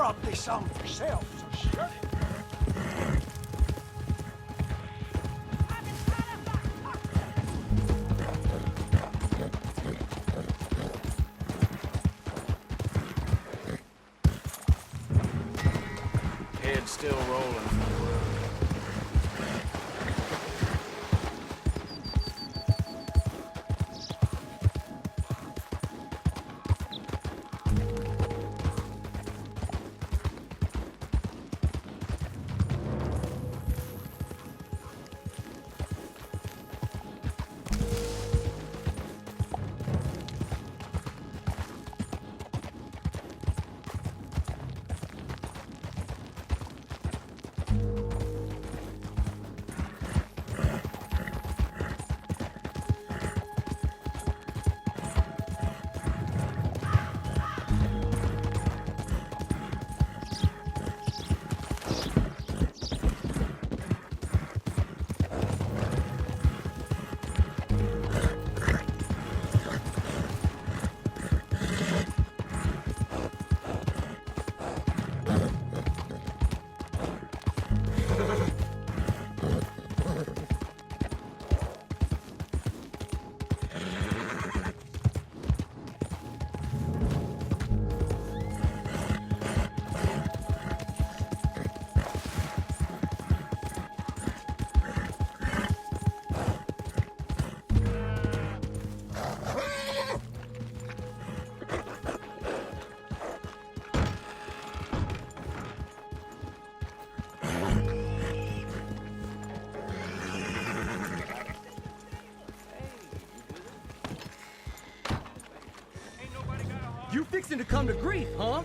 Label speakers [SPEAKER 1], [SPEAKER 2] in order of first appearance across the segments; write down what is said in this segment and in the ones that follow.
[SPEAKER 1] brought this some for self, so shut it.
[SPEAKER 2] Head still rolling.
[SPEAKER 3] You fixing to come to grief, huh?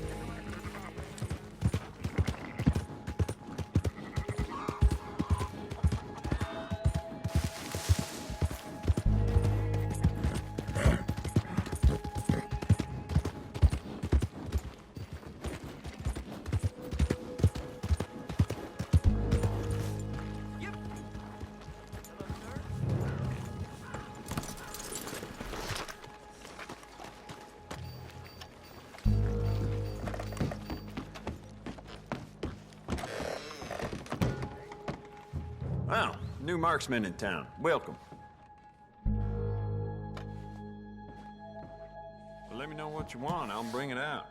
[SPEAKER 2] Wow, new marksman in town. Welcome. Well, let me know what you want. I'll bring it out.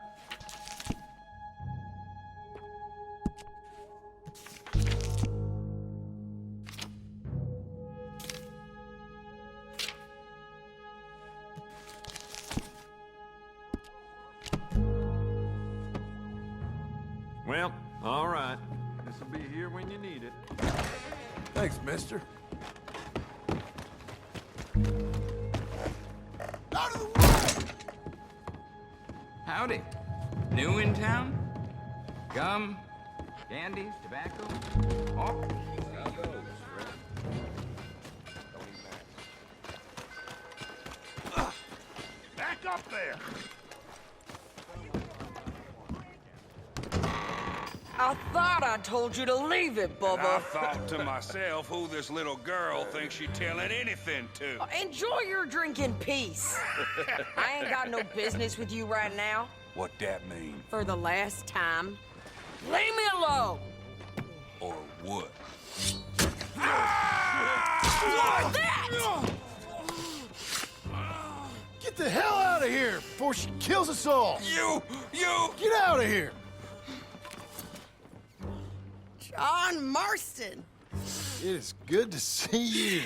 [SPEAKER 2] Well, all right. This'll be here when you need it.
[SPEAKER 4] Thanks, mister. Out of the way!
[SPEAKER 5] Howdy. New in town? Gum, candies, tobacco? Oh,
[SPEAKER 1] Back up there!
[SPEAKER 6] I thought I told you to leave it,
[SPEAKER 7] I
[SPEAKER 6] Bubba.
[SPEAKER 7] thought to myself who this little girl thinks she telling anything to.
[SPEAKER 6] Enjoy your drink in peace. I ain't got no business with you right now.
[SPEAKER 7] What that mean?
[SPEAKER 6] For the last time, leave me alone.
[SPEAKER 7] Or what?
[SPEAKER 6] Like that!
[SPEAKER 4] Get the hell out of here before she kills us all!
[SPEAKER 7] You!
[SPEAKER 4] Get out of here!
[SPEAKER 6] John Marston.
[SPEAKER 4] It is good to see you.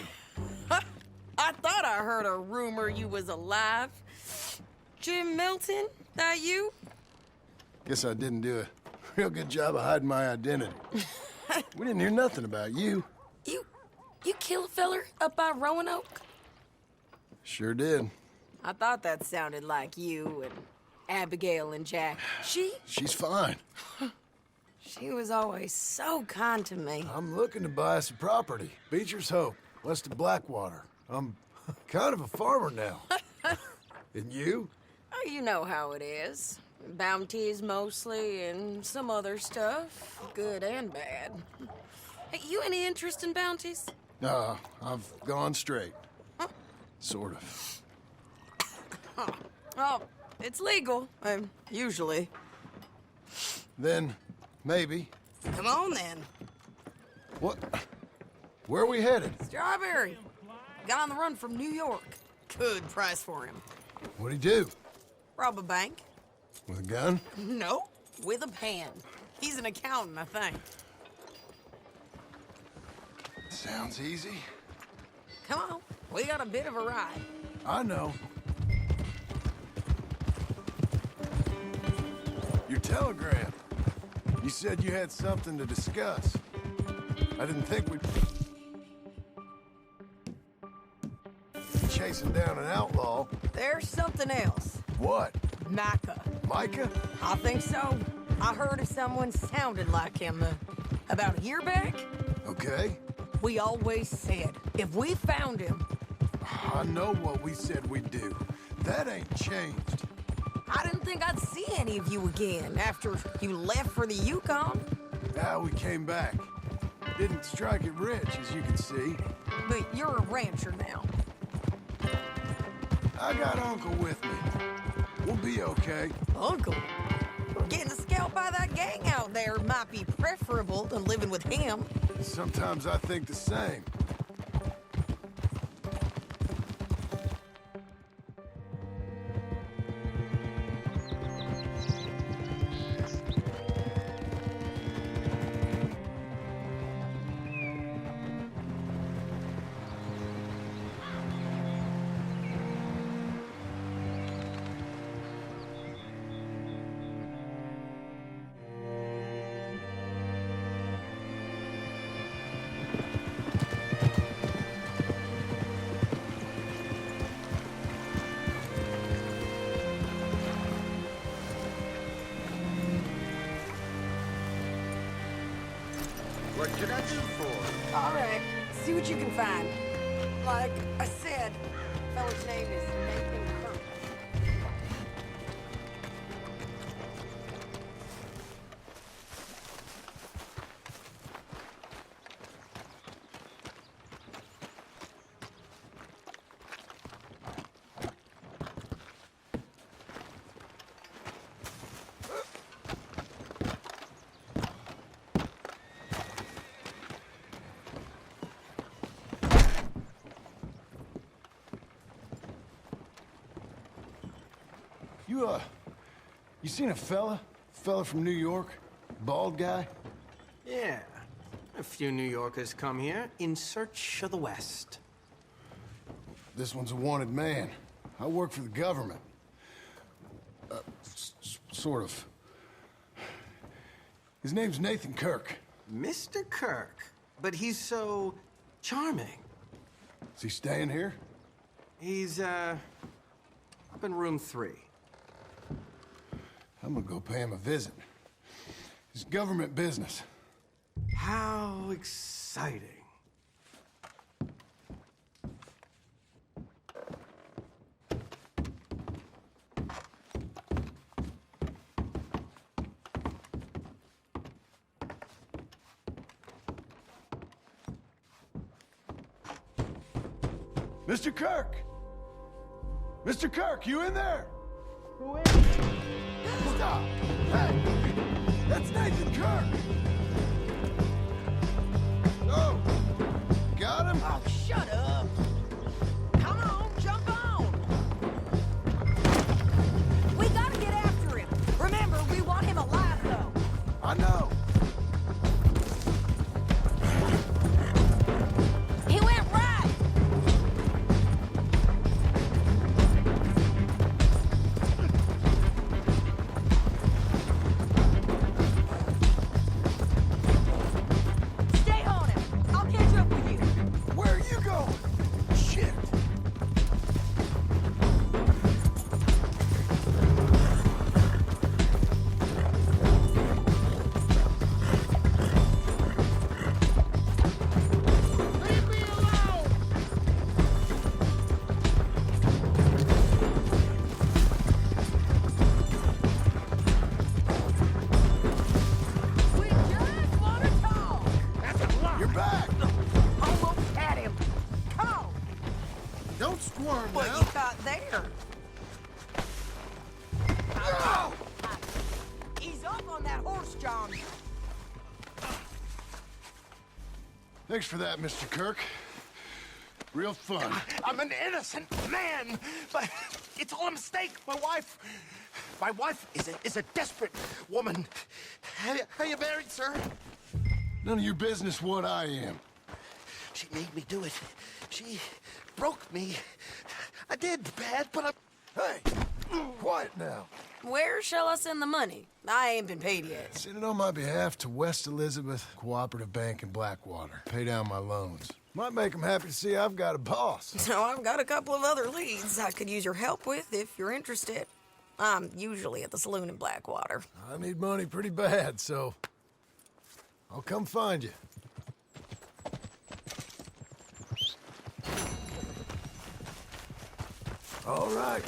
[SPEAKER 6] I thought I heard a rumor you was alive. Jim Milton, that you?
[SPEAKER 4] Guess I didn't do a real good job of hiding my identity. We didn't hear nothing about you.
[SPEAKER 6] You kill a feller up by Roanoke?
[SPEAKER 4] Sure did.
[SPEAKER 6] I thought that sounded like you and Abigail and Jack.
[SPEAKER 4] She's fine.
[SPEAKER 6] She was always so kind to me.
[SPEAKER 4] I'm looking to buy some property. Beecher's Hope, west of Blackwater. I'm kind of a farmer now. And you?
[SPEAKER 6] Oh, you know how it is. Bounties mostly, and some other stuff, good and bad. Hey, you any interest in bounties?
[SPEAKER 4] No, I've gone straight. Sort of.
[SPEAKER 6] Oh, it's legal, usually.
[SPEAKER 4] then maybe.
[SPEAKER 6] Come on, then.
[SPEAKER 4] What? Where are we headed?
[SPEAKER 6] Strawberry. Got on the run from New York. Good price for him.
[SPEAKER 4] What'd he do?
[SPEAKER 6] Rob a bank?
[SPEAKER 4] With a gun?
[SPEAKER 6] No, with a pen. He's an accountant, I think.
[SPEAKER 4] Sounds easy.
[SPEAKER 6] Come on, we got a bit of a ride.
[SPEAKER 4] I know. Your telegram. You said you had something to discuss. I didn't think we'd... chasing down an outlaw.
[SPEAKER 6] There's something else.
[SPEAKER 4] What?
[SPEAKER 6] Micah.
[SPEAKER 4] Micah?
[SPEAKER 6] I think so. I heard of someone sounded like him about a year back.
[SPEAKER 4] Okay.
[SPEAKER 6] We always said, if we found him,
[SPEAKER 4] I know what we said we'd do. That ain't changed.
[SPEAKER 6] I didn't think I'd see any of you again after you left for the Yukon.
[SPEAKER 4] Now we came back. Didn't strike it rich, as you can see.
[SPEAKER 6] But you're a rancher now.
[SPEAKER 4] I got Uncle with me. We'll be okay.
[SPEAKER 6] Uncle? Getting scalped by that gang out there might be preferable to living with him.
[SPEAKER 4] Sometimes I think the same.
[SPEAKER 8] What can I do for?
[SPEAKER 6] All right, see what you can find. Like I said, fella's name is Nathan Kirk.
[SPEAKER 4] You seen a fella? Fella from New York? Bald guy?
[SPEAKER 8] Yeah. A few New Yorkers come here in search of the West.
[SPEAKER 4] This one's a wanted man. I work for the government. Sort of. His name's Nathan Kirk.
[SPEAKER 8] Mr. Kirk. But he's so charming.
[SPEAKER 4] Is he staying here?
[SPEAKER 8] He's, up in room 3.
[SPEAKER 4] I'm gonna go pay him a visit. It's government business.
[SPEAKER 8] How exciting.
[SPEAKER 4] Mr. Kirk! Mr. Kirk, you in there?
[SPEAKER 8] Who is it?
[SPEAKER 4] Stop! Hey! That's Nathan Kirk! Oh! Got him?
[SPEAKER 6] Oh, shut up. Come on, jump on. We gotta get after him. Remember, we want him alive, though.
[SPEAKER 4] I know!
[SPEAKER 6] He went right. Stay on him. I'll catch up with you.
[SPEAKER 4] Where are Thanks for that, Mr. Kirk. Real fun.
[SPEAKER 3] I'm an innocent man, but it's all a mistake. My wife is a desperate woman. Are you married, sir?
[SPEAKER 4] None of your business what I am.
[SPEAKER 3] She made me do it. She broke me. I did bad, but
[SPEAKER 4] Hey, quiet now.
[SPEAKER 6] Where shall I send the money? I ain't been paid yet.
[SPEAKER 4] Send it on my behalf to West Elizabeth Cooperative Bank in Blackwater. Pay down my loans. Might make them happy to see I've got a boss.
[SPEAKER 6] So I've got a couple of other leads I could use your help with if you're interested. I'm usually at the saloon in Blackwater.
[SPEAKER 4] I need money pretty bad, so I'll come find you. All right.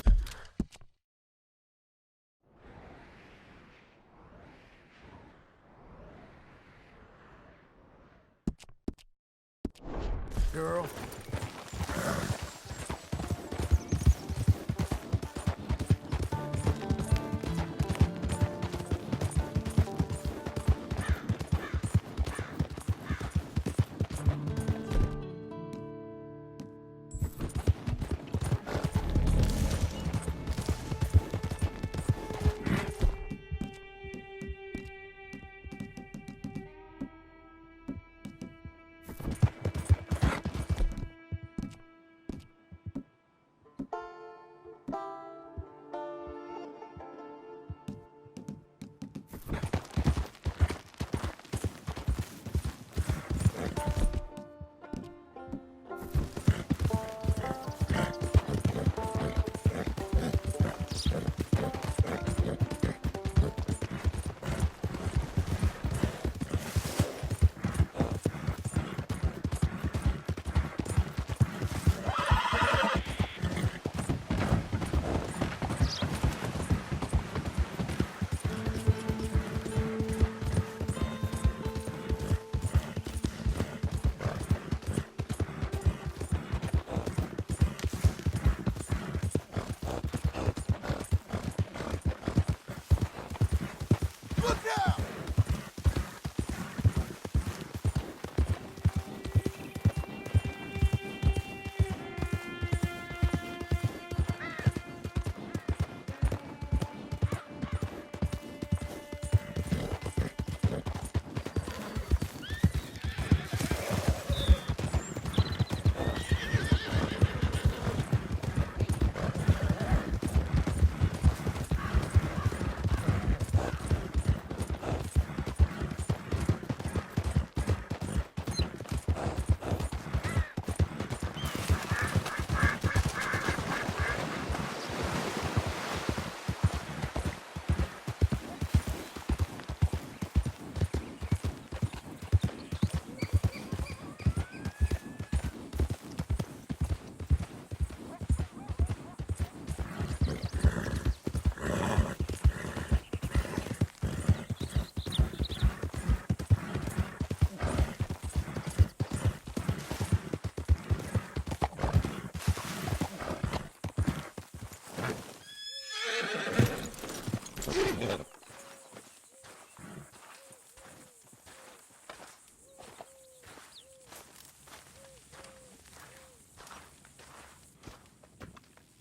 [SPEAKER 4] Girl. Look out!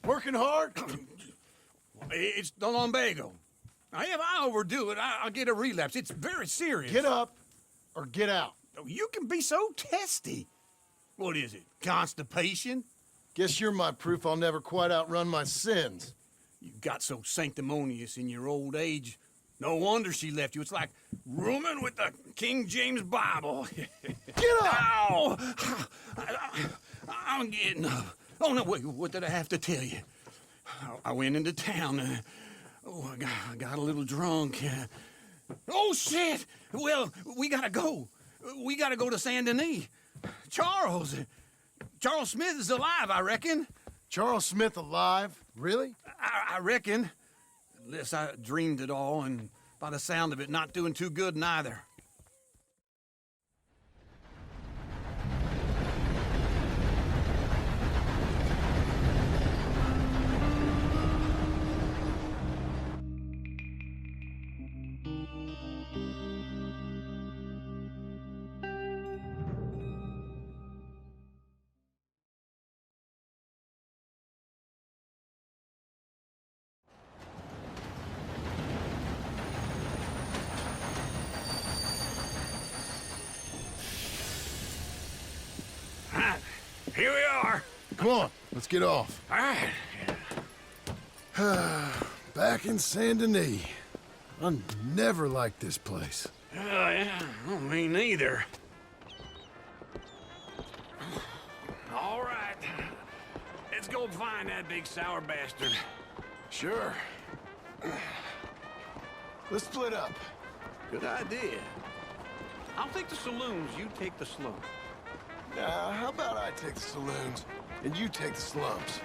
[SPEAKER 4] Working hard?
[SPEAKER 9] It's the lumbago. Now, if I overdo it, I'll get a relapse. It's very serious.
[SPEAKER 4] Get up or get out.
[SPEAKER 9] You can be so testy. What is it, constipation?
[SPEAKER 4] Guess you're my proof I'll never quite outrun my sins.
[SPEAKER 9] You got so sanctimonious in your old age. No wonder she left you. It's like rooming with the King James Bible.
[SPEAKER 4] Get up!
[SPEAKER 9] Ow! I'm getting up. Oh, no, wait, what did I have to tell you? I went into town. I got a little drunk. Oh, shit! Well, we gotta go. We gotta go to Saint Denis. Charles Smith is alive, I reckon.
[SPEAKER 4] Charles Smith alive? Really?
[SPEAKER 9] I reckon. Unless I dreamed it all, and by the sound of it, not doing too good neither. Here we are.
[SPEAKER 4] Come on, let's get off.
[SPEAKER 9] All right.
[SPEAKER 4] Back in Saint Denis. I never liked this place.
[SPEAKER 9] Yeah, well, me neither. All right. Let's go find that big sour bastard.
[SPEAKER 4] Sure. Let's split up.
[SPEAKER 9] Good idea. I'll take the saloons, you take the slum.
[SPEAKER 4] How about I take the saloons and you take the slums?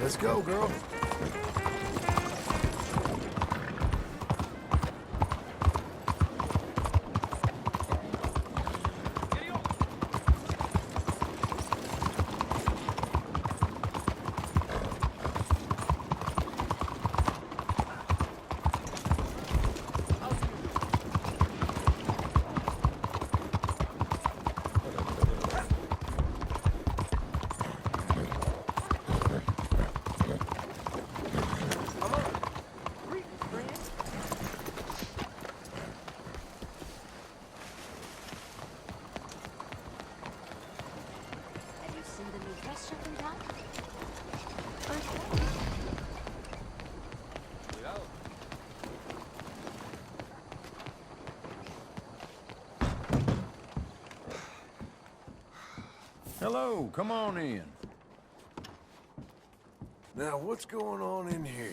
[SPEAKER 4] Let's go, girl.
[SPEAKER 10] Have you seen the new restaurant in town?
[SPEAKER 2] Hello, come on in.
[SPEAKER 4] Now, what's going on in here?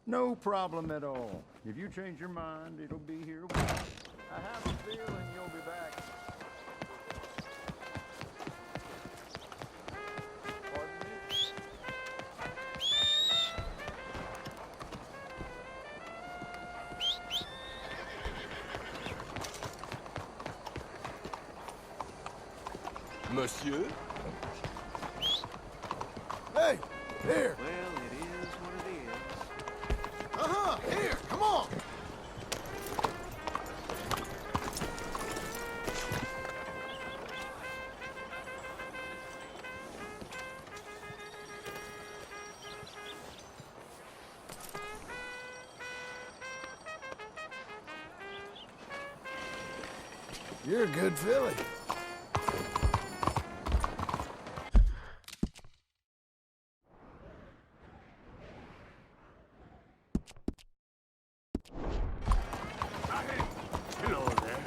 [SPEAKER 2] No problem at all. If you change your mind, it'll be here. I have a feeling you'll be back. Pardon me?
[SPEAKER 3] Monsieur?
[SPEAKER 4] Hey, here.
[SPEAKER 3] Well, it is what it is.
[SPEAKER 4] Uh-huh, here, come on. You're a good filly.
[SPEAKER 9] Hello there.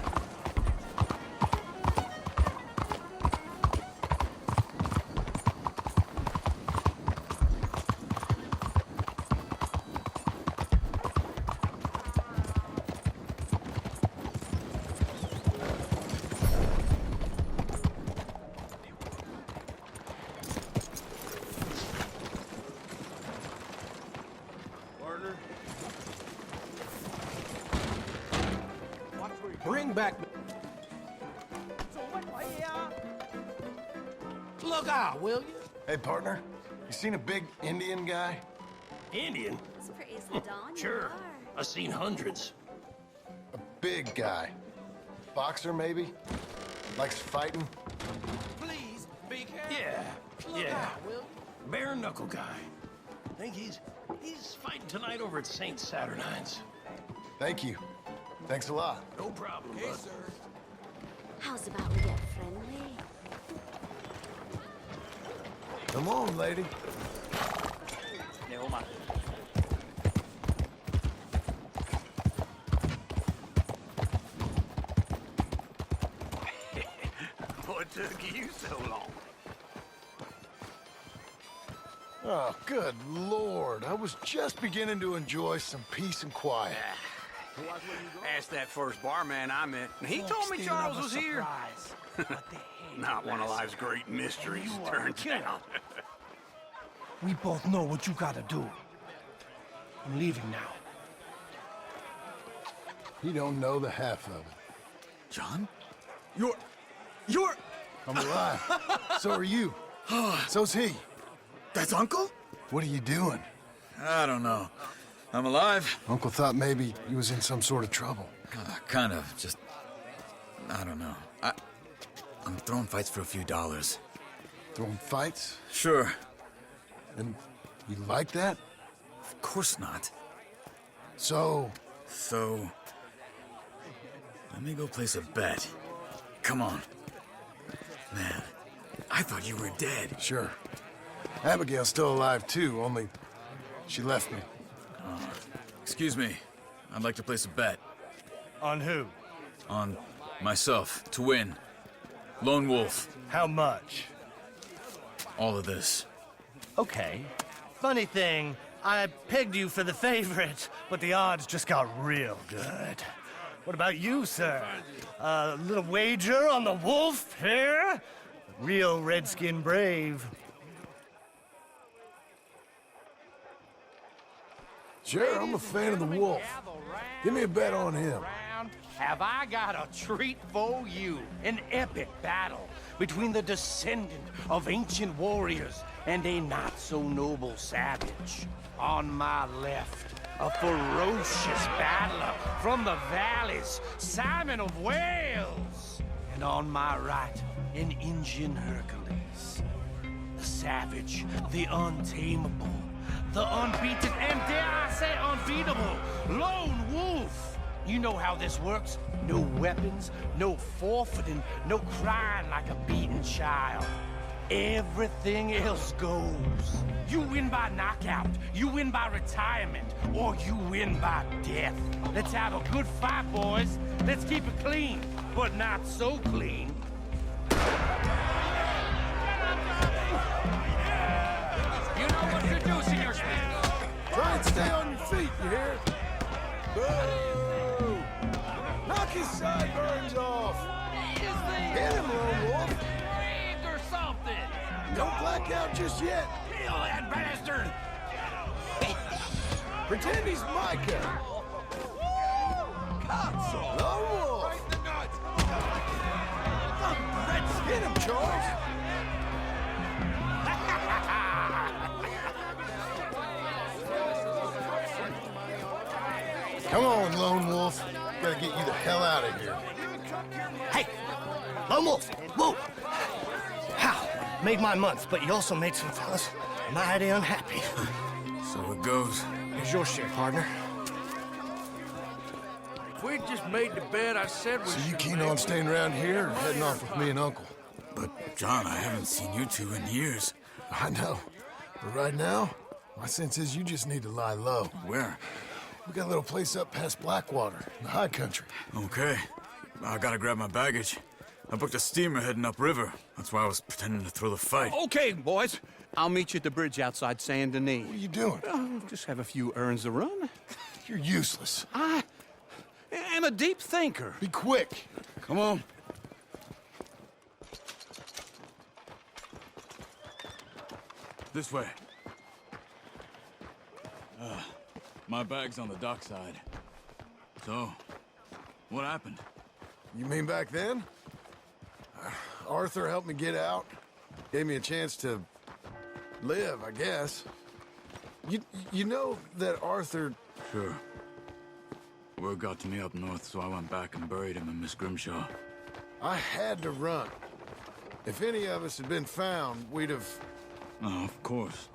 [SPEAKER 2] Partner?
[SPEAKER 8] Bring back. Look out, will you?
[SPEAKER 4] Hey, partner, you seen a big Indian guy?
[SPEAKER 9] Indian?
[SPEAKER 10] It's pretty as the dawn. you
[SPEAKER 9] Sure.
[SPEAKER 10] are.
[SPEAKER 9] I've seen hundreds.
[SPEAKER 4] A big guy. Boxer, maybe? Likes fighting?
[SPEAKER 8] Please, be careful.
[SPEAKER 9] Yeah,
[SPEAKER 8] Look
[SPEAKER 9] yeah.
[SPEAKER 8] out, will you?
[SPEAKER 9] Bare knuckle guy. Think he's fighting tonight over at St. Saturnine's.
[SPEAKER 4] Thank you. Thanks a lot.
[SPEAKER 9] No problem, bud.
[SPEAKER 10] How's about we get friendly?
[SPEAKER 4] Come on, lady.
[SPEAKER 9] What took you so long?
[SPEAKER 4] Oh, good Lord. I was just beginning to enjoy some peace and quiet.
[SPEAKER 9] Asked that first barman I met, and he told me Charles was here.
[SPEAKER 8] What the hell?
[SPEAKER 9] Not one of life's great mysteries, turns out.
[SPEAKER 1] We both know what you gotta do. I'm leaving now.
[SPEAKER 4] He don't know the half of it.
[SPEAKER 11] John? You're...
[SPEAKER 4] I'm alive. So are you. So's he.
[SPEAKER 11] That's Uncle?
[SPEAKER 4] What are you doing?
[SPEAKER 11] I don't know. I'm alive.
[SPEAKER 4] Uncle thought maybe he was in some sort of trouble.
[SPEAKER 11] Kind of. Just... I don't know. I'm throwing fights for a few dollars.
[SPEAKER 4] Throwing fights?
[SPEAKER 11] Sure.
[SPEAKER 4] And you like that?
[SPEAKER 11] Of course not.
[SPEAKER 4] So...
[SPEAKER 11] Let me go place a bet. Come on. Man, I thought you were dead.
[SPEAKER 4] Sure. Abigail's still alive, too, only she left me.
[SPEAKER 11] Excuse me. I'd like to place a bet.
[SPEAKER 1] On who?
[SPEAKER 11] On myself, to win. Lone Wolf.
[SPEAKER 1] How much?
[SPEAKER 11] All of this.
[SPEAKER 1] Okay. Funny thing, I pegged you for the favorite, but the odds just got real good. What about you, sir? A little wager on the wolf here? Real redskin brave.
[SPEAKER 4] Sure, I'm a fan of the wolf. Give me a bet on him.
[SPEAKER 1] Have I got a treat for you? An epic battle between the descendant of ancient warriors and a not-so-noble savage. On my left, a ferocious battler from the valleys, Simon of Wales. And on my right, an Indian Hercules. The savage, the untamable, the unbeaten, and dare I say unbeatable, Lone Wolf. You know how this works. No weapons, no forfeiting, no crying like a beaten child. Everything else goes. You win by knockout, you win by retirement, or you win by death. Let's have a good fight, boys. Let's keep it clean, but not so clean.
[SPEAKER 5] You know what to do, Senor Smith.
[SPEAKER 4] Try and stay on your feet, you hear? Boo! Knock his sideburns off! Hit him, Lone Wolf!
[SPEAKER 5] Or something.
[SPEAKER 4] Don't black out just yet!
[SPEAKER 5] Kill that bastard!
[SPEAKER 4] Pretend he's Micah! Lone Wolf! Hit him, Charles! Come on, Lone Wolf. Gotta get you the hell out of here.
[SPEAKER 1] Hey, Lone Wolf, whoa! How? Made my month, but you also made some fellas mighty unhappy.
[SPEAKER 11] So it goes.
[SPEAKER 1] Here's your share, partner.
[SPEAKER 9] If we just made the bet, I said we
[SPEAKER 4] So you keen on staying around here or heading off with me and Uncle?
[SPEAKER 11] But, John, I haven't seen you two in years.
[SPEAKER 4] I know. But right now, my sense is you just need to lie low.
[SPEAKER 11] Where?
[SPEAKER 4] We got a little place up past Blackwater, in the high country.
[SPEAKER 11] Okay. I gotta grab my baggage. I booked a steamer heading upriver. That's why I was pretending to throw the fight.
[SPEAKER 9] Okay, boys. I'll meet you at the bridge outside Saint Denis.
[SPEAKER 4] What are you doing?
[SPEAKER 9] Oh, just have a few errands to run.
[SPEAKER 4] You're useless.
[SPEAKER 9] I am a deep thinker.
[SPEAKER 4] Be quick.
[SPEAKER 11] Come on. This way. My bag's on the dockside. So, what happened?
[SPEAKER 4] You mean back then? Arthur helped me get out. Gave me a chance to live, I guess. You know that Arthur...
[SPEAKER 11] Sure. Word got to me up north, so I went back and buried him in Miss Grimshaw.
[SPEAKER 4] I had to run. If any of us had been found, we'd have...
[SPEAKER 11] Oh, of course.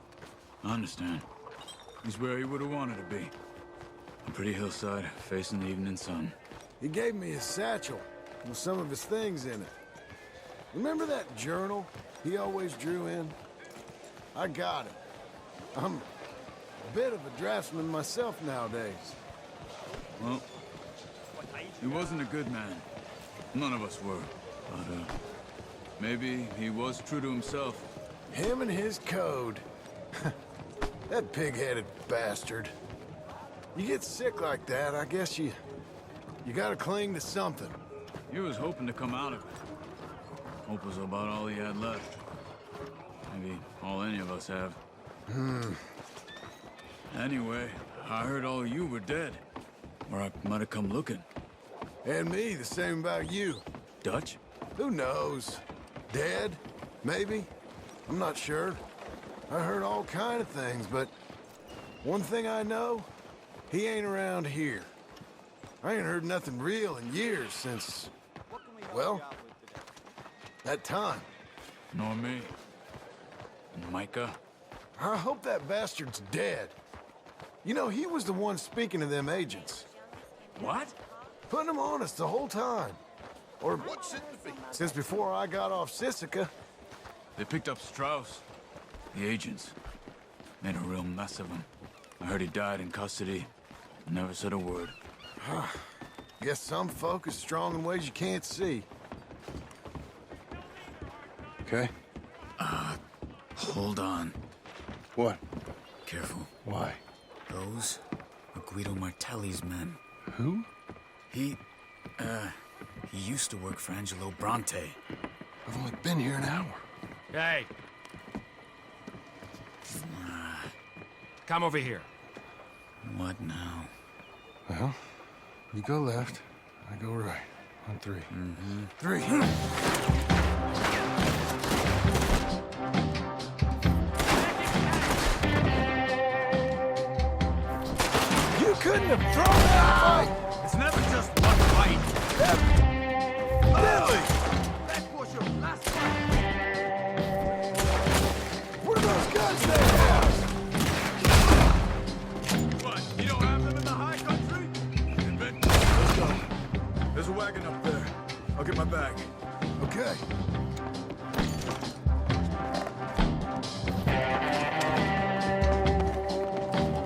[SPEAKER 11] I understand. He's where he would have wanted to be. A pretty hillside, facing the evening sun.
[SPEAKER 4] He gave me his satchel with some of his things in it. Remember that journal he always drew in? I got it. I'm a bit of a draftsman myself nowadays.
[SPEAKER 11] Well, he wasn't a good man. None of us were. But, maybe he was true to himself.
[SPEAKER 4] Him and his code. That pig-headed bastard. You get sick like that, I guess you gotta cling to something.
[SPEAKER 11] He was hoping to come out of it. Hope was about all he had left. Maybe all any of us have. Anyway, I heard all you were dead. Or I might have come looking.
[SPEAKER 4] And me, the same about you.
[SPEAKER 11] Dutch?
[SPEAKER 4] Who knows? Dead? Maybe? I'm not sure. I heard all kind of things, but one thing I know, he ain't around here. I ain't heard nothing real in years since, well, that time.
[SPEAKER 11] Nor me. And Micah?
[SPEAKER 4] I hope that bastard's dead. You know, he was the one speaking to them agents.
[SPEAKER 11] What?
[SPEAKER 4] Putting them on us the whole time. Or since before I got off Sisika.
[SPEAKER 11] They picked up Strauss. The agents. Made a real mess of him. I heard he died in custody. Never said a word.
[SPEAKER 4] Guess some folk is strong in ways you can't see.
[SPEAKER 11] Okay? Hold on.
[SPEAKER 4] What?
[SPEAKER 11] Careful.
[SPEAKER 4] Why?
[SPEAKER 11] Those are Guido Martelli's men.
[SPEAKER 4] Who?
[SPEAKER 11] He used to work for Angelo Bronte.
[SPEAKER 4] I've only been here an hour.
[SPEAKER 5] Hey. Come over here.
[SPEAKER 11] What now?
[SPEAKER 4] Well, you go left, I go right. On three. Three. You couldn't have thrown that fight!
[SPEAKER 5] It's never just one fight.
[SPEAKER 4] Billy!
[SPEAKER 5] That was your last fight.
[SPEAKER 4] What are those guns they have?
[SPEAKER 11] What? You don't have them in the high country? Let's go. There's a wagon up there. I'll get my bag.
[SPEAKER 4] Okay.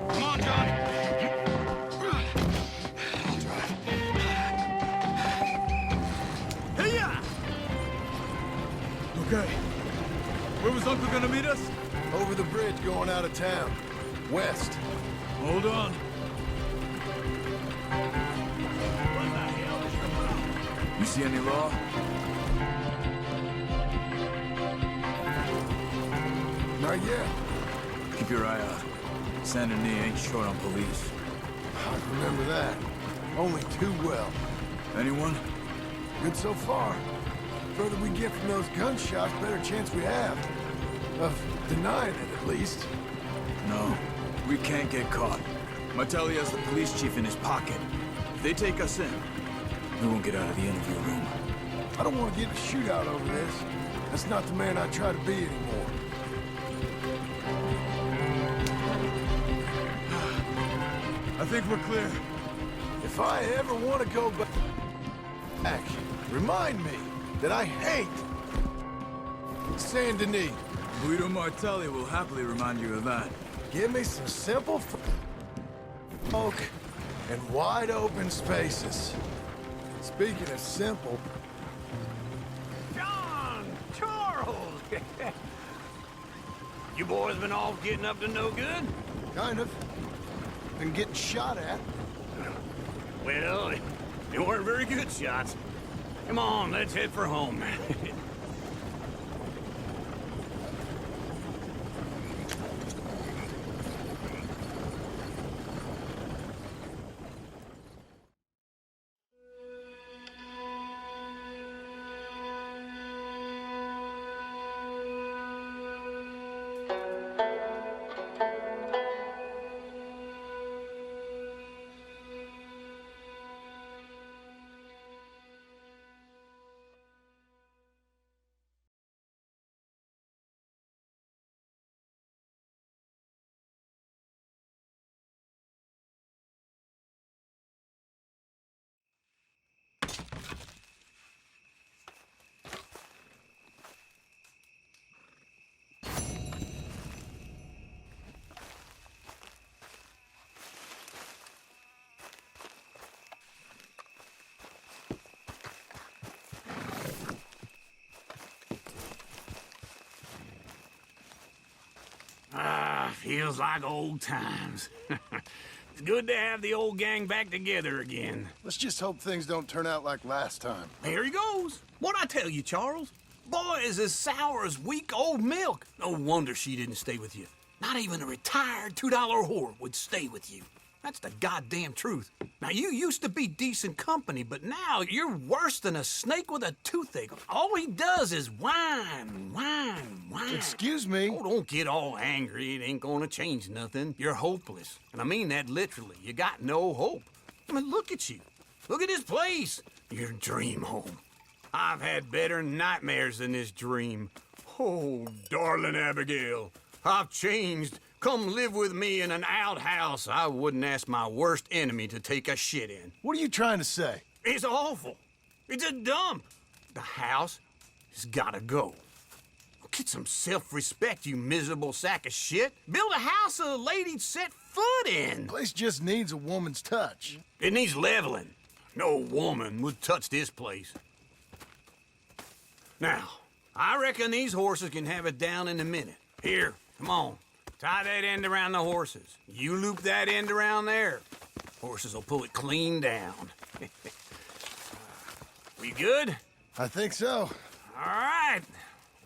[SPEAKER 5] Come on, Johnny.
[SPEAKER 11] Okay. Where was Uncle gonna meet us?
[SPEAKER 4] Over the bridge going out of town. West.
[SPEAKER 11] Hold on. You see any law?
[SPEAKER 4] Not yet.
[SPEAKER 11] Keep your eye out. Saint Denis ain't short on police.
[SPEAKER 4] I remember that. Only too well.
[SPEAKER 11] Anyone?
[SPEAKER 4] Good so far. Further we get from those gunshots, better chance we have. Of denying it, at least.
[SPEAKER 11] No. We can't get caught. Martelli has the police chief in his pocket. If they take us in, we won't get out of the interview room.
[SPEAKER 4] I don't want to get in a shootout over this. That's not the man I try to be anymore.
[SPEAKER 11] I think we're clear.
[SPEAKER 4] If I ever want to go back, remind me that I hate Saint Denis.
[SPEAKER 11] Guido Martelli will happily remind you of that.
[SPEAKER 4] Give me some simple folk and wide open spaces. Speaking of simple,
[SPEAKER 1] John! Charles! You boys been off getting up to no good?
[SPEAKER 4] kind of, been getting shot at.
[SPEAKER 1] Well, they weren't very good shots. Come on, let's head for home. Feels like old times. It's good to have the old gang back together again.
[SPEAKER 4] Let's just hope things don't turn out like last time.
[SPEAKER 9] There he goes. What'd I tell you, Charles? Boy, is as sour as weak old milk. No wonder she didn't stay with you. Not even a retired $2 whore would stay with you. That's the goddamn truth. Now, you used to be decent company, but now you're worse than a snake with a toothache. All he does is whine, whine, whine.
[SPEAKER 4] Excuse me?
[SPEAKER 9] Oh, don't get all angry. It ain't gonna change nothing. You're hopeless. And I mean that literally. You got no hope. I mean, look at you. Look at this place. Your dream home. I've had better nightmares than this dream. Oh, darling Abigail, I've changed. Come live with me in an outhouse I wouldn't ask my worst enemy to take a shit in.
[SPEAKER 4] What are you trying to say?
[SPEAKER 9] It's awful. It's a dump. The house has gotta go. Get some self-respect, you miserable sack of shit. Build a house a lady'd set foot in.
[SPEAKER 4] The place just needs a woman's touch.
[SPEAKER 9] It needs leveling. No woman would touch this place. Now, I reckon these horses can have it down in a minute. Here, come on. Tie that end around the horses. You loop that end around there. Horses will pull it clean down. We good?
[SPEAKER 4] I think so.
[SPEAKER 9] All right.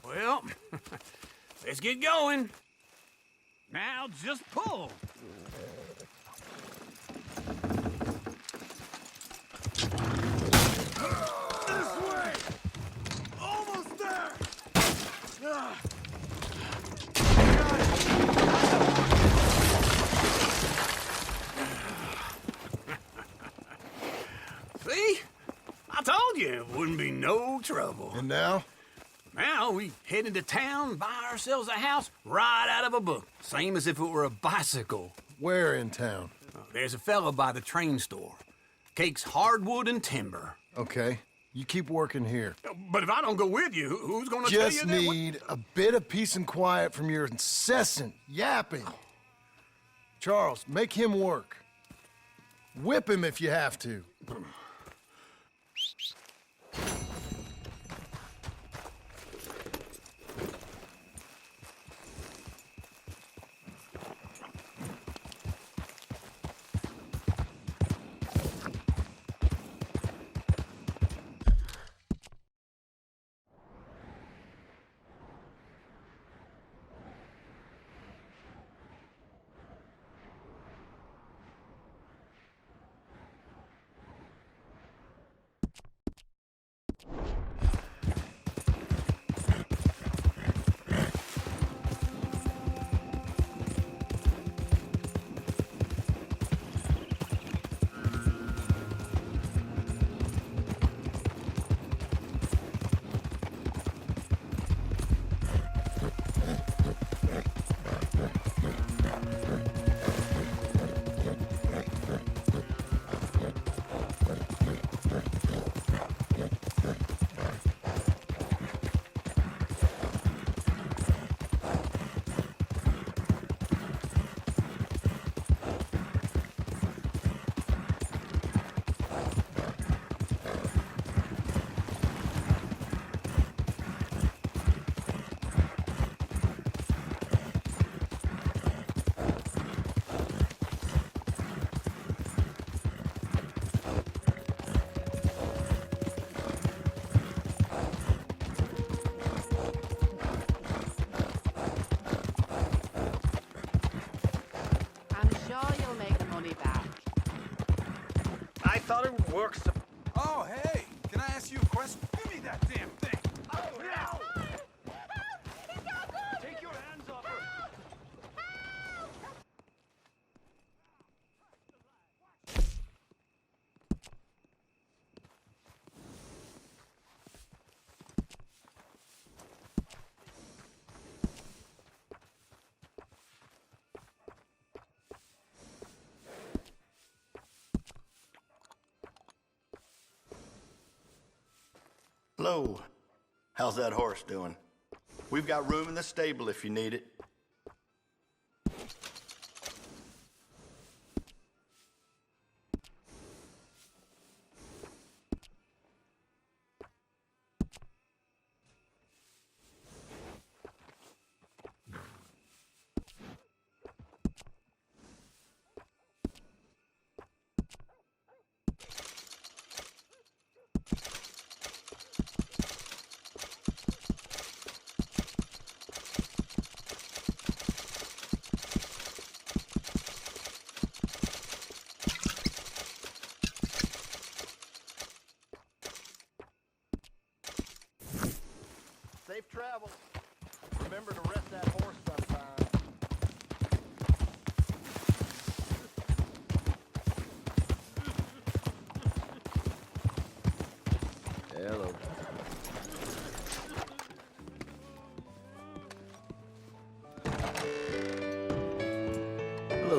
[SPEAKER 9] Well, let's get going. Now just pull.
[SPEAKER 4] This way! Almost there!
[SPEAKER 9] See? I told you it wouldn't be no trouble.
[SPEAKER 4] And now?
[SPEAKER 9] Now we head into town, buy ourselves a house right out of a book. Same as if it were a bicycle.
[SPEAKER 4] Where in town?
[SPEAKER 9] There's a fella by the train store. Cakes hardwood and timber.
[SPEAKER 4] Okay. You keep working here.
[SPEAKER 9] But if I don't go with you, who's gonna tell you
[SPEAKER 4] Just
[SPEAKER 9] that?
[SPEAKER 4] need a bit of peace and quiet from your incessant yapping. Charles, make him work. Whip him if you have to.
[SPEAKER 3] I thought it would work so...
[SPEAKER 12] Oh, hey, can I ask you a question? Give me that damn thing.
[SPEAKER 3] Oh, no! Take your hands off her!
[SPEAKER 13] Hello. How's that horse doing? We've got room in the stable if you need it.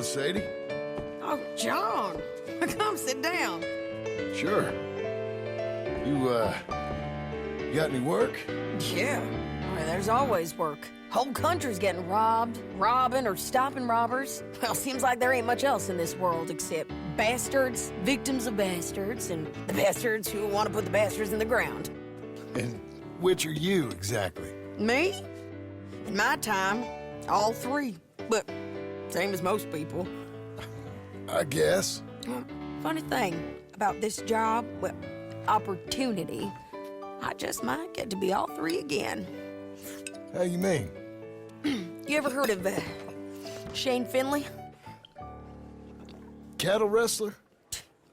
[SPEAKER 4] Sadie.
[SPEAKER 6] Oh, John. Come sit down.
[SPEAKER 4] Sure. You got any work?
[SPEAKER 6] Yeah. Well, there's always work. Whole country's getting robbed, robbing, or stopping robbers. Well, seems like there ain't much else in this world except bastards, victims of bastards, and the bastards who want to put the bastards in the ground.
[SPEAKER 4] And which are you, exactly?
[SPEAKER 6] Me? In my time, all three. But same as most people.
[SPEAKER 4] I guess.
[SPEAKER 6] Well, funny thing about this job, well, opportunity, I just might get to be all three again.
[SPEAKER 4] How you mean?
[SPEAKER 6] You ever heard of Shane Finley?
[SPEAKER 4] Cattle wrestler?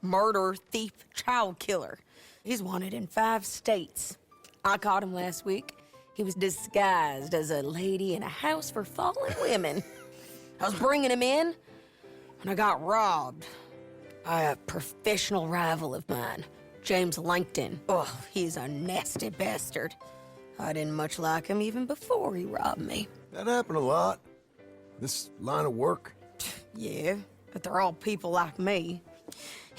[SPEAKER 6] Murderer, thief, child killer. He's wanted in 5 states. I caught him last week. He was disguised as a lady in a house for fallen women. I was bringing him in, and I got robbed by a professional rival of mine, James Langton. Oh, he's a nasty bastard. I didn't much like him even before he robbed me.
[SPEAKER 4] That happened a lot. This line of work.
[SPEAKER 6] Yeah, but they're all people like me.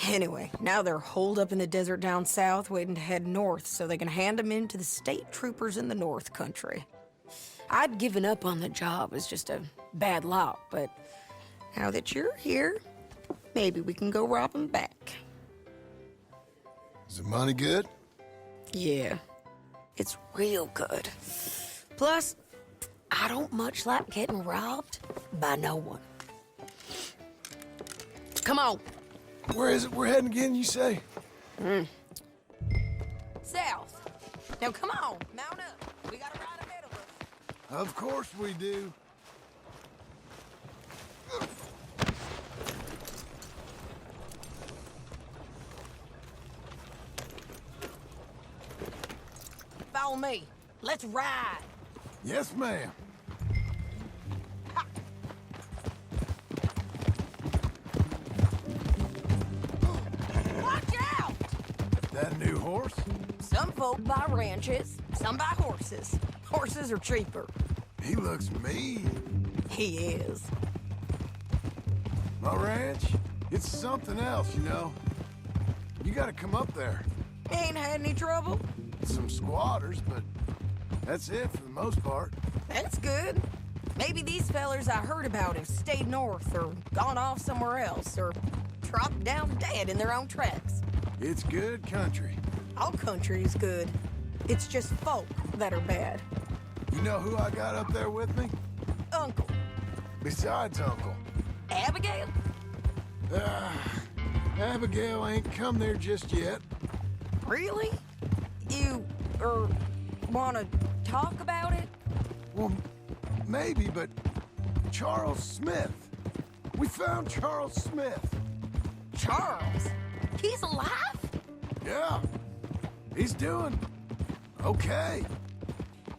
[SPEAKER 6] Anyway, now they're holed up in the desert down south, waiting to head north so they can hand them in to the state troopers in the north country. I'd given up on the job as just a bad lot, but now that you're here, maybe we can go rob them back.
[SPEAKER 4] Is the money good?
[SPEAKER 6] Yeah, it's real good. Plus, I don't much like getting robbed by no one. Come on.
[SPEAKER 4] Where is it we're heading again, you say?
[SPEAKER 6] South. Now come on, mount up. We got a ride ahead of us.
[SPEAKER 4] Of course we do.
[SPEAKER 6] Follow me. Let's ride.
[SPEAKER 4] Yes, ma'am.
[SPEAKER 6] Watch out!
[SPEAKER 4] That new horse?
[SPEAKER 6] Some folk buy ranches, some buy horses. Horses are cheaper.
[SPEAKER 4] He looks mean.
[SPEAKER 6] He is.
[SPEAKER 4] My ranch, it's something else, you know. You gotta come up there.
[SPEAKER 6] Ain't had any trouble?
[SPEAKER 4] Some squatters, but that's it for the most part.
[SPEAKER 6] That's good. Maybe these fellers I heard about have stayed north or gone off somewhere else or dropped down dead in their own tracks.
[SPEAKER 4] It's good country.
[SPEAKER 6] All country is good. It's just folk that are bad.
[SPEAKER 4] You know who I got up there with me?
[SPEAKER 6] Uncle.
[SPEAKER 4] Besides Uncle.
[SPEAKER 6] Abigail?
[SPEAKER 4] Abigail ain't come there just yet.
[SPEAKER 6] Really? You, wanna talk about it?
[SPEAKER 4] Well, maybe, but Charles Smith. We found Charles Smith.
[SPEAKER 6] Charles? He's alive?
[SPEAKER 4] Yeah. He's doing okay.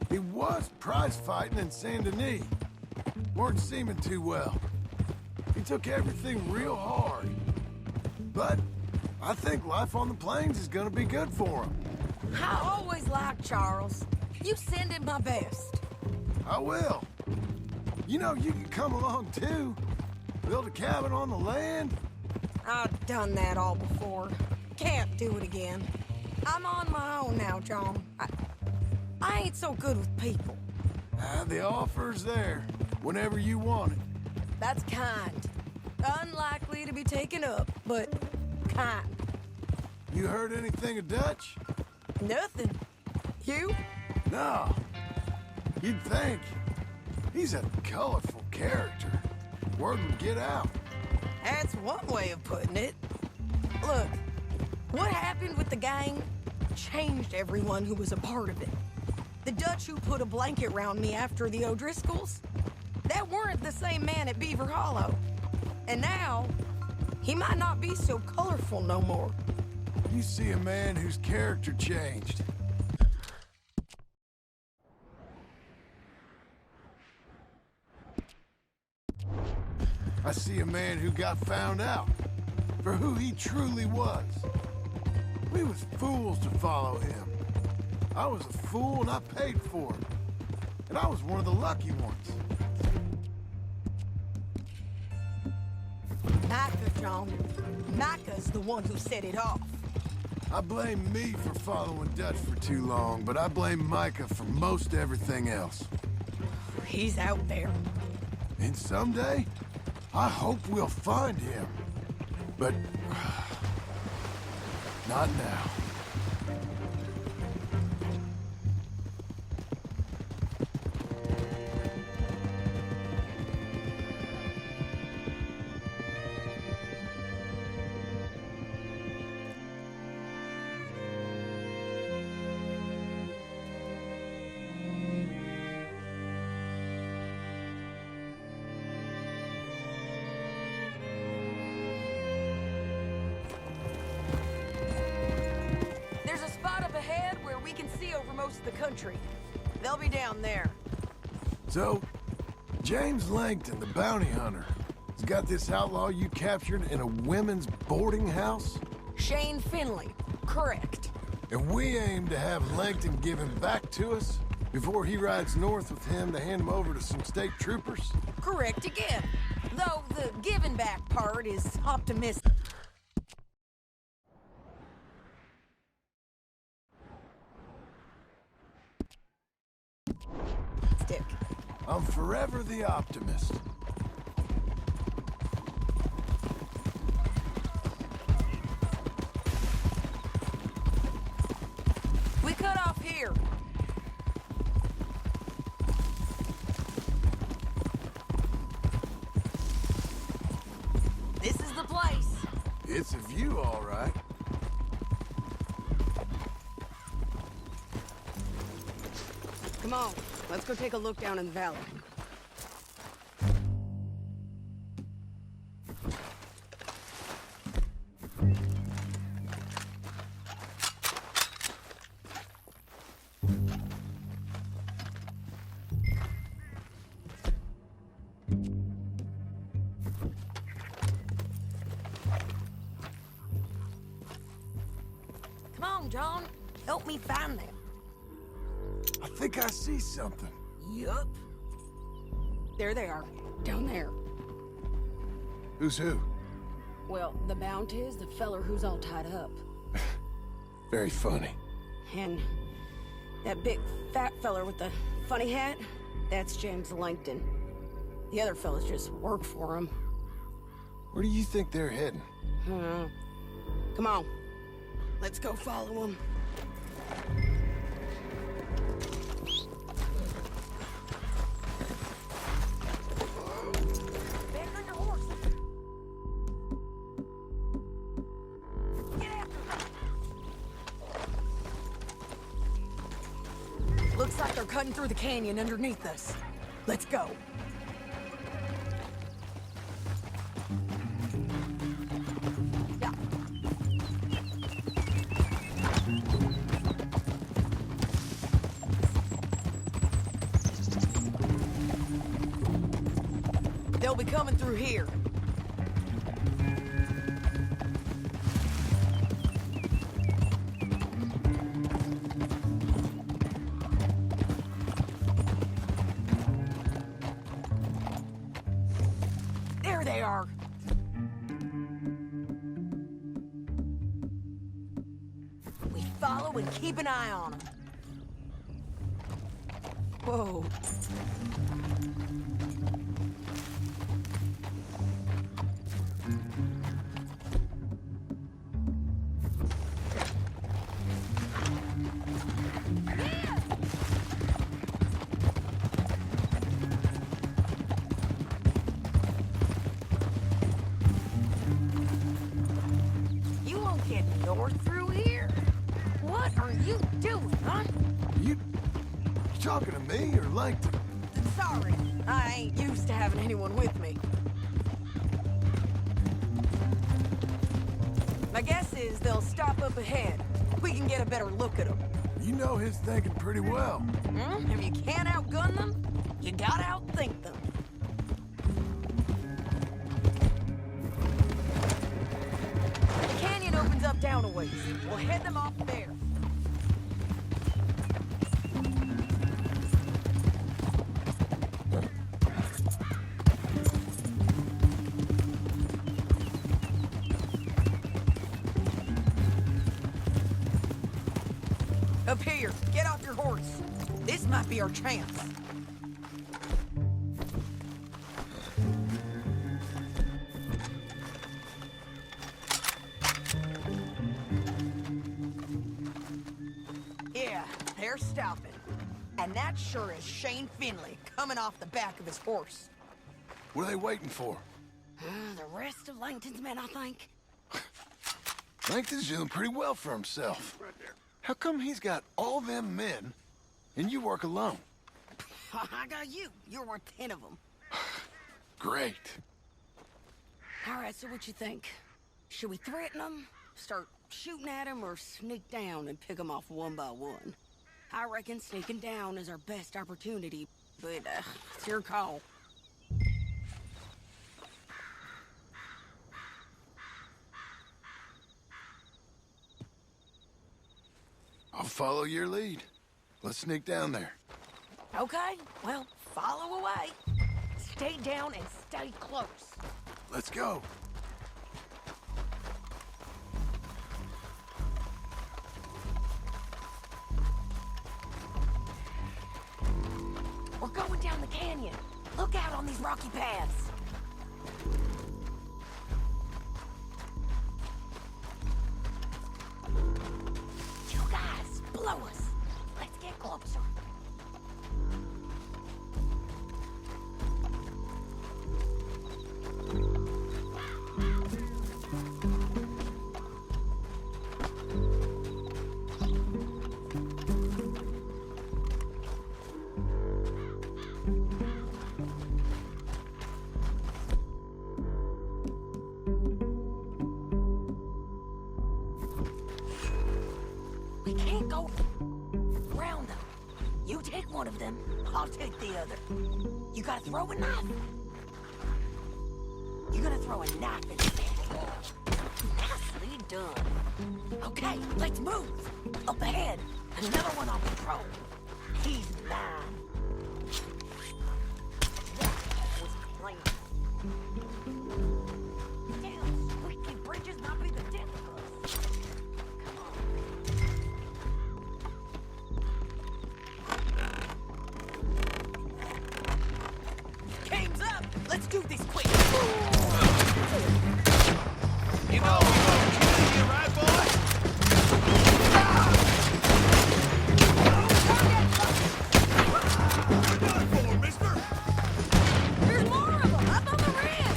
[SPEAKER 4] He was prize fighting in Saint Denis. Weren't seeming too well. He took everything real hard. But I think life on the plains is gonna be good for him.
[SPEAKER 6] I always liked Charles. You send him my best.
[SPEAKER 4] I will. You know, you can come along too. Build a cabin on the land.
[SPEAKER 6] I've done that all before. Can't do it again. I'm on my own now, John. I ain't so good with people.
[SPEAKER 4] The offer's there, whenever you want it.
[SPEAKER 6] That's kind. Unlikely to be taken up, but kind.
[SPEAKER 4] You heard anything of Dutch?
[SPEAKER 6] Nothing. You?
[SPEAKER 4] No. You'd think. He's a colorful character. Word would get out.
[SPEAKER 6] That's one way of putting it. Look, what happened with the gang changed everyone who was a part of it. The Dutch who put a blanket round me after the O'Driscolls, that weren't the same man at Beaver Hollow. And now, he might not be so colorful no more.
[SPEAKER 4] You see a man whose character changed. I see a man who got found out for who he truly was. We was fools to follow him. I was a fool and I paid for it. And I was one of the lucky ones.
[SPEAKER 6] John. Micah's the one who set it off.
[SPEAKER 4] I blame me for following Dutch for too long, but I blame Micah for most everything else.
[SPEAKER 6] He's out there.
[SPEAKER 4] And someday, I hope we'll find him. But... not now.
[SPEAKER 6] There's a spot up ahead where we can see over most of the country. They'll be down there.
[SPEAKER 4] So, James Langton, the bounty hunter, has got this outlaw you captured in a women's boarding house?
[SPEAKER 6] Shane Finley. Correct.
[SPEAKER 4] And we aim to have Langton give him back to us before he rides north with him to hand him over to some state troopers?
[SPEAKER 6] Correct again. Though the giving back part is optimistic.
[SPEAKER 4] I'm forever the optimist.
[SPEAKER 6] We cut off here. This is the place.
[SPEAKER 4] It's a view, all right.
[SPEAKER 6] Come on, let's go take a look down in the valley. Come on, John. Help me find them.
[SPEAKER 4] I think I see something.
[SPEAKER 6] Yup. There they are, down there.
[SPEAKER 4] Who's who?
[SPEAKER 6] Well, the Bounty is the feller who's all tied up.
[SPEAKER 4] Very funny.
[SPEAKER 6] And that big fat feller with the funny hat, that's James Langton. The other fellas just work for him.
[SPEAKER 4] Where do you think they're heading?
[SPEAKER 6] Come on. Let's go follow them. Looks like they're cutting through the canyon underneath us. Let's go. Yeah. They'll be coming through here. They are. We follow and keep an eye on them. Whoa. North through here? What are you doing, huh?
[SPEAKER 4] You talking to me or Langton?
[SPEAKER 6] Sorry, I ain't used to having anyone with me. My guess is they'll stop up ahead. We can get a better look at them.
[SPEAKER 4] You know his thinking pretty well.
[SPEAKER 6] If you can't outgun them, you gotta outthink them. The canyon opens up down a ways. We'll head them off there. Up here, get off your horse. This might be our chance. Yeah, they're stopping. And that sure is Shane Finley coming off the back of his horse.
[SPEAKER 4] What are they waiting for?
[SPEAKER 6] The rest of Langton's men, I think.
[SPEAKER 4] Langton's doing pretty well for himself. How come he's got all them men, and you work alone?
[SPEAKER 6] I got you. You're worth 10 of them.
[SPEAKER 4] Great.
[SPEAKER 6] All right, so what you think? Should we threaten them, start shooting at them, or sneak down and pick them off one by one? I reckon sneaking down is our best opportunity, but it's your call.
[SPEAKER 4] I'll follow your lead. Let's sneak down there.
[SPEAKER 6] Okay, well, follow away. Stay down and stay close.
[SPEAKER 4] Let's go.
[SPEAKER 6] We're going down the canyon. Look out on these rocky paths. You guys, blow us. Let's get closer. We can't go round them. You take one of them, I'll take the other. You gotta throw a knife. You gotta throw a knife in there. Nicely done. Okay, let's move. Up ahead, another one on patrol. He's mine. That was plain. Damn, squeaky bridges might be the death of us. Game's up! Let's do this quick!
[SPEAKER 1] You know we're gonna kill you, right, boy?
[SPEAKER 12] What you done for, mister?
[SPEAKER 6] There's more of them up on the rim!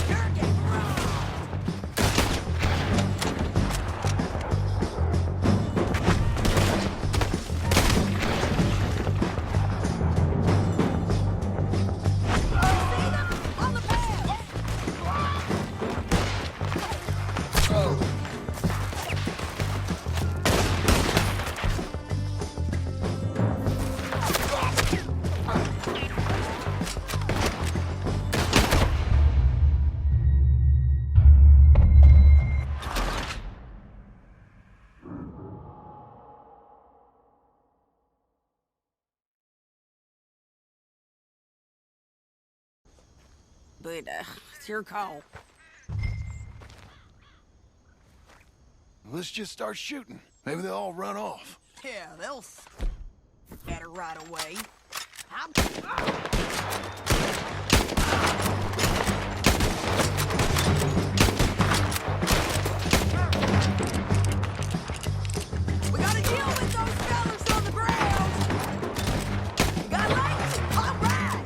[SPEAKER 6] You're getting robbed! See them? On the path! But, it's your call.
[SPEAKER 4] Let's just start shooting. Maybe they'll all run off.
[SPEAKER 6] Yeah, they'll scatter right away. We gotta deal with those fellas on the ground. You got lights? All right.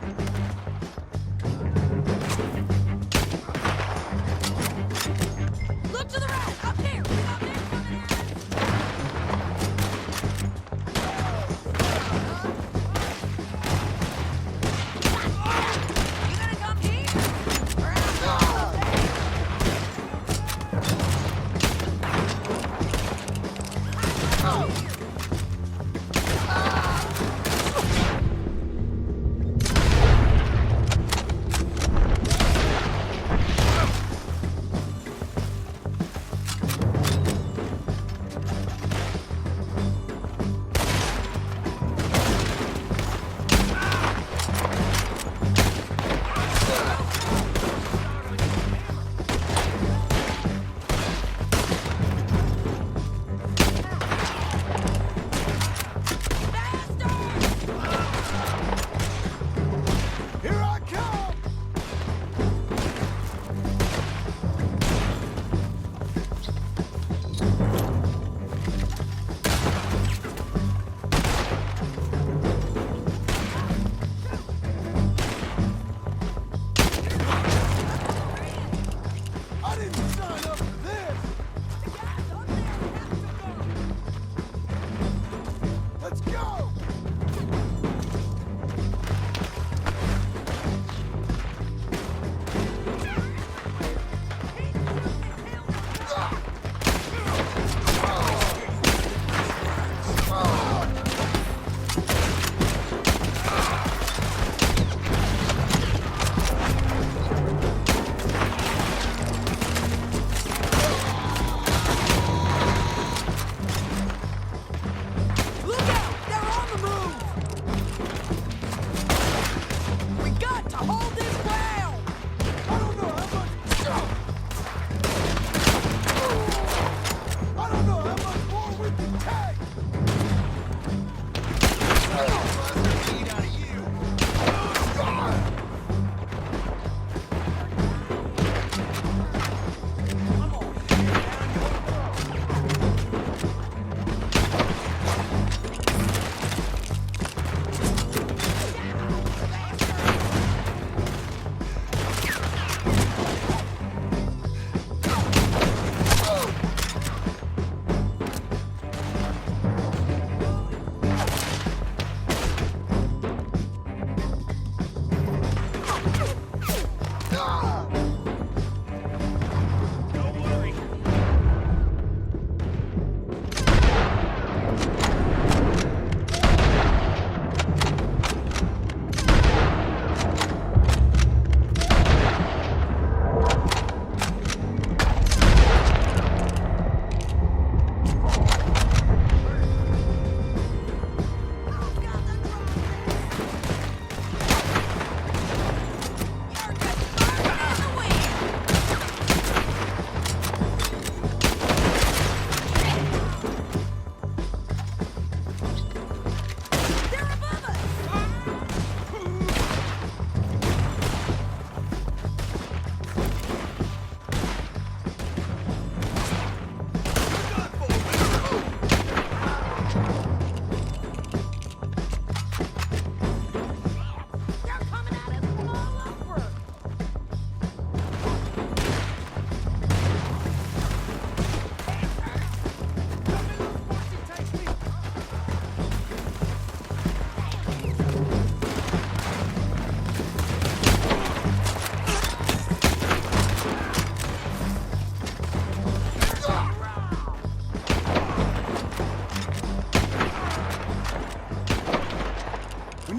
[SPEAKER 6] Look to the right, up there. We got men coming at us. You gonna come here?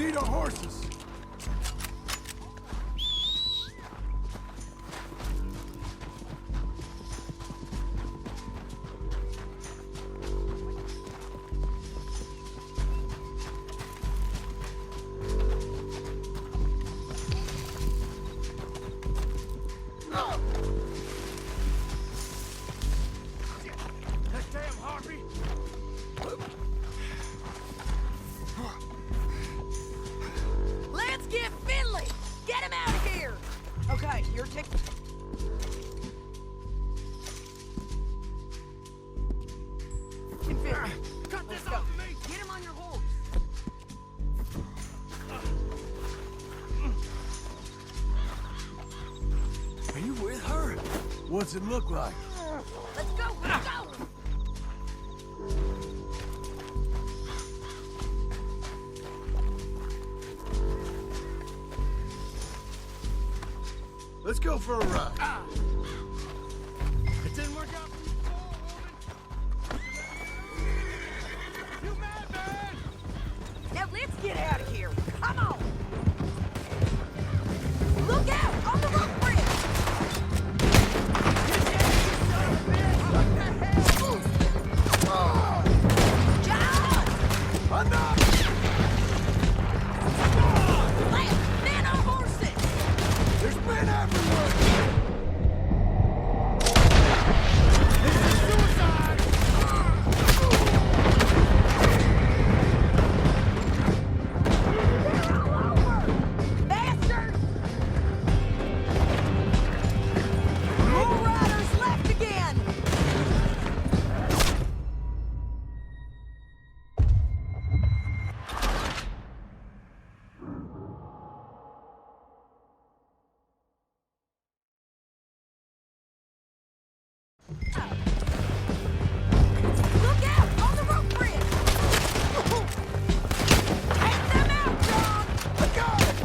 [SPEAKER 4] Need our horses.
[SPEAKER 6] Let's get Finley! Get him out of here! Okay, you're taking...
[SPEAKER 3] Cut this off of me!
[SPEAKER 6] Get him on your horse!
[SPEAKER 4] Are you with her? What's it look like?
[SPEAKER 6] Let's go! Let's go!
[SPEAKER 4] Let's go for a ride.
[SPEAKER 3] It didn't work out for you before, woman! You mad, man?
[SPEAKER 6] Now let's get out of here! Come on! Look out! On the rope bridge! John!
[SPEAKER 4] Enough!
[SPEAKER 6] Men on horses!
[SPEAKER 4] There's men everywhere!
[SPEAKER 6] Bastards! More riders left again! Look out! On the rope bridge! Take them out, John!
[SPEAKER 4] I got it!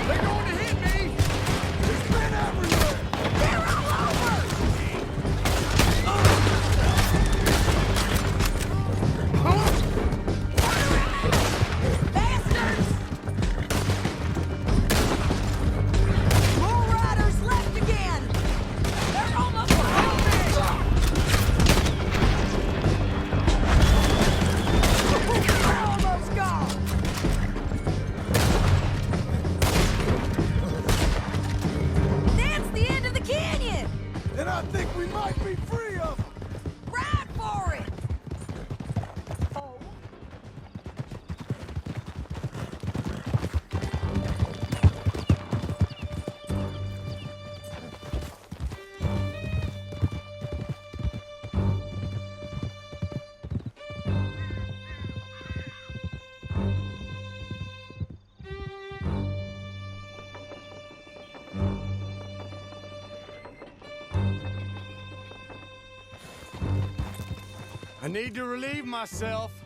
[SPEAKER 3] They're going to hit me!
[SPEAKER 4] There's men everywhere!
[SPEAKER 6] They're all over! Bastards! More riders left again! They're almost behind me! They're almost gone! That's the end of the canyon!
[SPEAKER 4] And I think we might be free of them!
[SPEAKER 6] Ride for it!
[SPEAKER 4] I need to relieve myself.